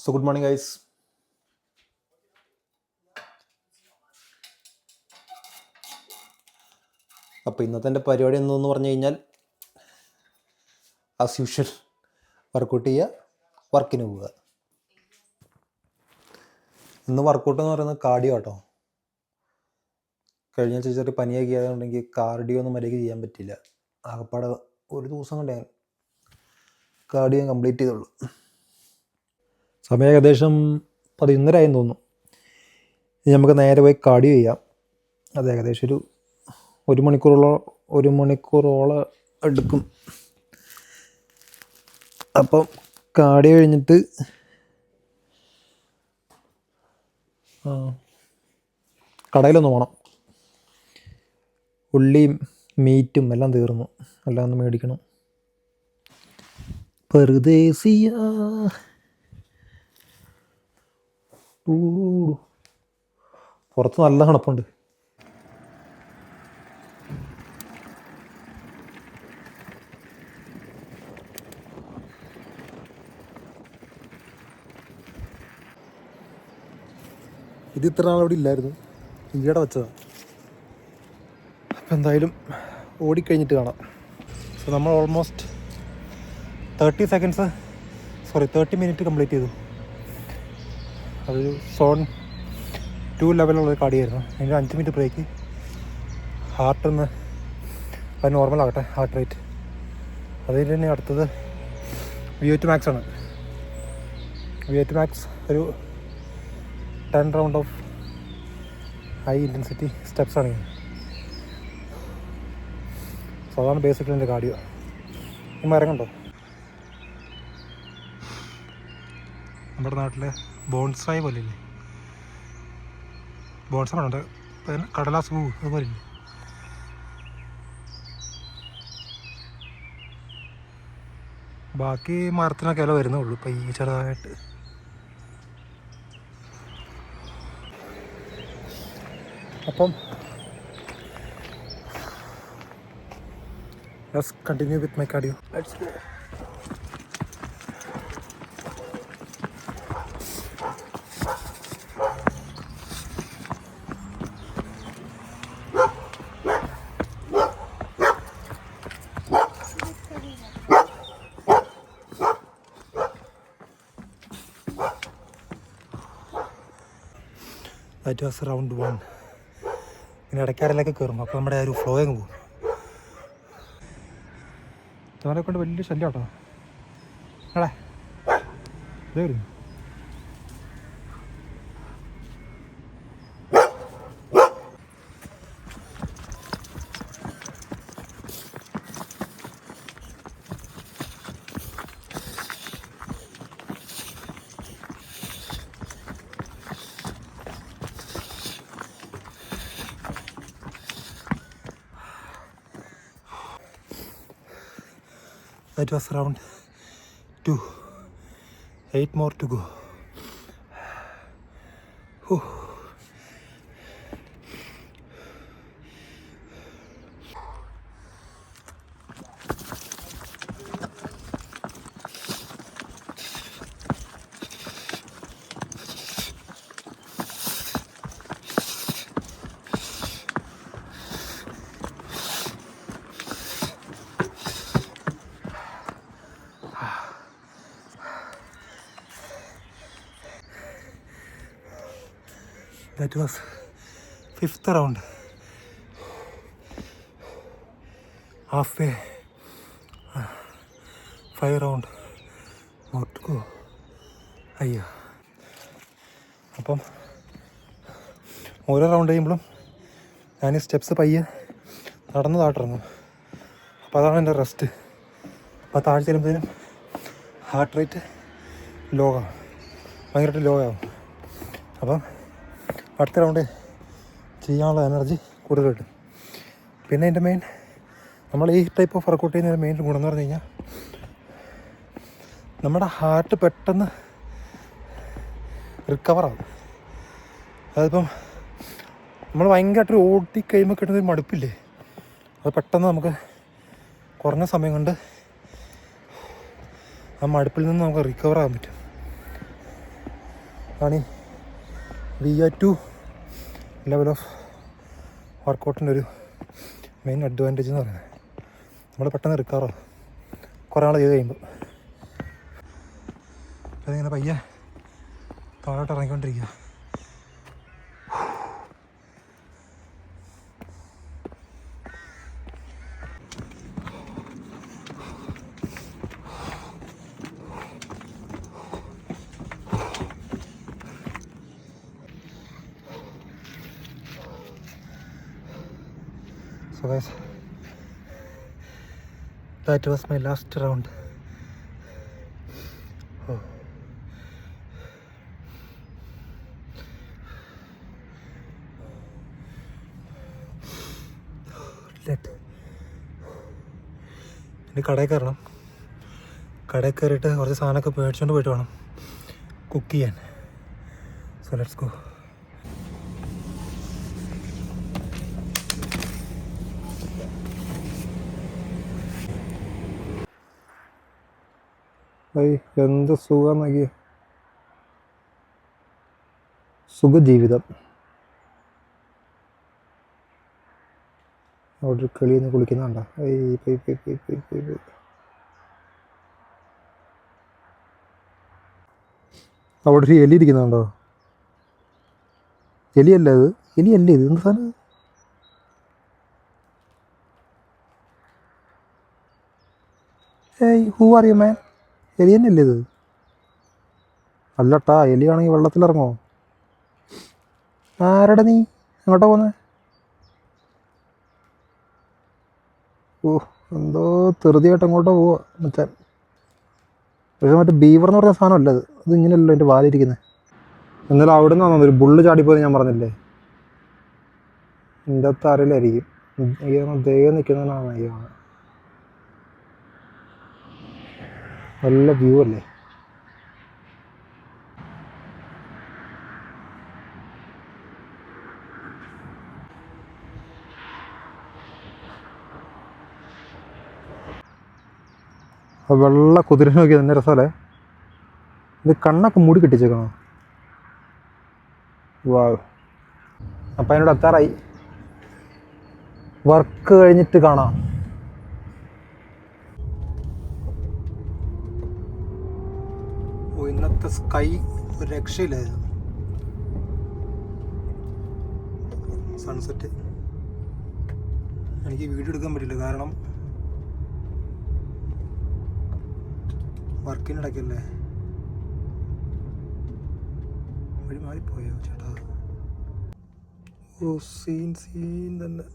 So good morning guys. അപ്പോൾ ഇന്നത്തെ എൻ്റെ പരിപാടി എന്തെന്ന് പറഞ്ഞു കഴിഞ്ഞാൽ ആസ് യൂഷ്വൽ വർക്കൗട്ട് ചെയ്യുക, വർക്കിന് പോവുക. ഇന്ന് വർക്കൗട്ട് എന്ന് പറയുന്നത് കാർഡിയോ കേട്ടോ. കഴിഞ്ഞ ചെറിയ പനിയൊക്കെ ആയതുകൊണ്ടെങ്കിൽ കാർഡിയോ ഒന്നും മര്യാദയ്ക്ക് ചെയ്യാൻ പറ്റില്ല. ആകപ്പാടെ ഒരു ദിവസം കൊണ്ട് ഞാൻ കാർഡിയോ കംപ്ലീറ്റ് ചെയ്തുള്ളൂ. സമയം ഏകദേശം 11:30 ആയെന്ന് തോന്നുന്നു. ഇനി നമുക്ക് നേരെ പോയി കാർഡിയോ ചെയ്യാം. അത് ഏകദേശം ഒരു മണിക്കൂറോളം എടുക്കും. അപ്പം കാർഡിയോ കഴിഞ്ഞിട്ട് കടയിലൊന്ന് പോകണം. ഉള്ളിയും മീറ്റും എല്ലാം തീർന്നു, എല്ലാം ഒന്ന് മേടിക്കണം. പെറുദേശിയ പുറത്ത് നല്ല തണുപ്പുണ്ട്. ഇത് ഇത്ര നാളവിടെ ഇല്ലായിരുന്നു, ഈയിടെ വെച്ചതാണ്. അപ്പം എന്തായാലും ഓടിക്കഴിഞ്ഞിട്ട് കാണാം. സോ നമ്മൾ ഓൾമോസ്റ്റ് 30 മിനിറ്റ് കംപ്ലീറ്റ് ചെയ്തു. അതൊരു സോൺ 2 ലെവലുള്ള കാർഡിയായിരുന്നു. അതിൻ്റെ 5 മിനിറ്റ് ബ്രേക്ക്. ഹാർട്ടൊന്ന് അത് നോർമലാകട്ടെ, ഹാർട്ട് റേറ്റ്. അതിൽ തന്നെ അടുത്തത് VO2 max ആണ്. VO2 max ഒരു 10 round of high intensity steps ആണ്. സോ അതാണ് ബേസിക്കലി എൻ്റെ കാർഡിയോ. ഈ മരങ്ങുണ്ടോ നമ്മുടെ നാട്ടിലെ ബോൺസായി പോലെ ഇല്ലേ, ബോൺസായി ഉണ്ട്, കടലാസ് പൂ അതുപോലെ ഇല്ലേ. ബാക്കി മരത്തിനൊക്കെ ഇല വരുന്നേ ഉള്ളൂ ഇപ്പം ഈ ചെറുതായിട്ട്. അപ്പം let's continue with my cardio. Let's go. That was round 1. ഇങ്ങനെ ഇടയ്ക്കാരിലൊക്കെ കയറും, അപ്പോൾ നമ്മുടെ ആ ഒരു ഫ്ലോ അങ്ങ് പോകും. തോനെ കൊണ്ട് വലിയ ശല്യം കേട്ടോ. എടാ ഇതേ വരും. That was round 2. 8 more to go. Whew. That was 5th round. Halfway. 5 round more to go. അയ്യോ. അപ്പം ഓരോ റൗണ്ട് കഴിയുമ്പോഴും ഞാൻ ഈ സ്റ്റെപ്സ് പയ്യെ നടന്ന് താട്ടിറങ്ങും. അപ്പോൾ അതാണ് എൻ്റെ റെസ്റ്റ്. അപ്പോൾ താഴ്ച ചെല്ലുമ്പോഴത്തേനും ഹാർട്ട് റേറ്റ് ലോ ആവും, ഭയങ്കരമായിട്ട് ലോ ആവും. അപ്പം അടുത്ത റൗണ്ട് ചെയ്യാനുള്ള എനർജി കൂടുതൽ കിട്ടും. പിന്നെ എൻ്റെ മെയിൻ, നമ്മൾ ഈ ടൈപ്പ് ഓഫ് വർക്കൗട്ട് ചെയ്യുന്നതിൻ്റെ മെയിൻ ഗുണം എന്ന് പറഞ്ഞു കഴിഞ്ഞാൽ നമ്മുടെ ഹാർട്ട് പെട്ടെന്ന് റിക്കവറാകും. അതിപ്പം നമ്മൾ ഭയങ്കരമായിട്ട് ഓടിക്കഴിയുമ്പോൾ കിട്ടുന്നൊരു മടുപ്പില്ലേ, അത് പെട്ടെന്ന് നമുക്ക് കുറഞ്ഞ സമയം കൊണ്ട് ആ മടുപ്പിൽ നിന്ന് നമുക്ക് റിക്കവറാകാൻ പറ്റും. ആണ് VO2 ലെവൽ ഓഫ് വർക്കൗട്ടിൻ്റെ ഒരു മെയിൻ അഡ്വാൻറ്റേജ് എന്ന് പറയുന്നത്. നമ്മൾ പെട്ടെന്ന് റിക്കവറോ കുറേ നാൾ ചെയ്ത് കഴിയുമ്പോൾ. അതിങ്ങനെ പയ്യെ താഴോട്ട് ഇറങ്ങിക്കൊണ്ടിരിക്കുക. So guys, that was my last round. Oh. ഇനി കടയിൽ കയറണം. കടയിൽ കയറിയിട്ട് കുറച്ച് സാധനമൊക്കെ മേടിച്ചുകൊണ്ട് പോയിട്ട് വേണം കുക്ക് ചെയ്യാൻ. So let's go. എന്ത് സുഖം നോക്കിയ സുഖജീവിതം. അവിടെ ഒരു കിളിന്ന് കുളിക്കുന്നുണ്ടോ? അവിടെ ഒരു എലി ഇരിക്കുന്നുണ്ടോ? എലിയല്ല ഇത്, എലിയല്ലേ ഇത്, എന്ത് സാധനം? Who are you man? എലി തന്നെയല്ലേ ഇത്? അല്ലട്ടാ, എലിയാണെങ്കിൽ വെള്ളത്തിലിറങ്ങോ? ആരടാ നീ? എങ്ങോട്ടാ പോന്നെ? ഓ, എന്തോ തെറുതിയായിട്ട് അങ്ങോട്ടോ പോവാ മച്ചാൻ. പക്ഷേ മറ്റേ ബീവർ എന്ന് പറഞ്ഞ സാധനമല്ല അത്. അത് ഇങ്ങനെയല്ലോ എൻ്റെ വാലിരിക്കുന്നത്. എന്നാലും അവിടെ നിന്ന് വന്നത് ഒരു ബുള്ള് ചാടിപ്പോയി ഞാൻ പറഞ്ഞില്ലേ. എൻ്റെ അകത്ത് ആരെല്ലായിരിക്കും. ദൈവം നിൽക്കുന്നതിനാണ് അയ്യാണ്. നല്ല വ്യൂ അല്ലേ? വെള്ള കുതിര നോക്കിയത് എന്നെ രസമല്ലേ? ഇത് കണ്ണൊക്കെ മൂടി കെട്ടിച്ചേക്കണോ? വാ. അപ്പം അതിനോട് എത്താറായി. വർക്ക് കഴിഞ്ഞിട്ട് കാണാം. ഇന്നത്തെ സ്കൈ ഒരു രക്ഷയില്ലായിരുന്നു. സൺസെറ്റ് എനിക്ക് വീഡിയോ എടുക്കാൻ പറ്റില്ല, കാരണം വർക്കിനിടയ്ക്കല്ലേ. വഴി മാറിപ്പോയോ ചേട്ടാ? ഓ, സീൻ തന്നെ.